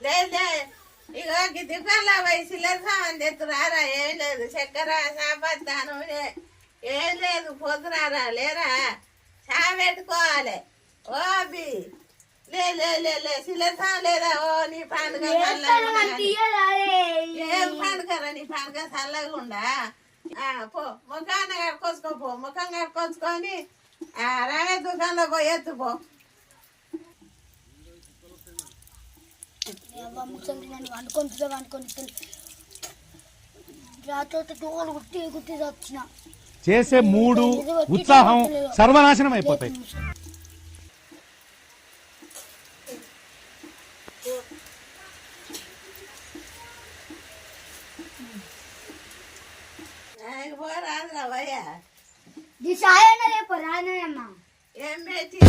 లేదా ఇగో దుకాణంలో పోయి చిల్లర సామాన్ తెత్తురారా? ఏం లేదు, చక్కెర సాపత్త నూనె ఏం లేదు, పొద్దురారా లేరా? చా పెట్టుకోవాలి. ఓ అబ్బి లే లే లే లే చిల్లర సామాన్ లేదా? ఓ నీ పండుగ ఏం పండుగరా? నీ పండుగ చల్లగుండా. పో ముఖాన్న కడుకోసుకోపో, ముఖం కడుకొచ్చుకొని రావే దుకాణంలో పోయి ఎత్తుపో. చేసే మూడు ఉత్సాహం సర్వనాశనం అయిపోతాయి. పోరాదురా భయ్యా దిశ రేపు రానమ్మా ఏం పెట్టి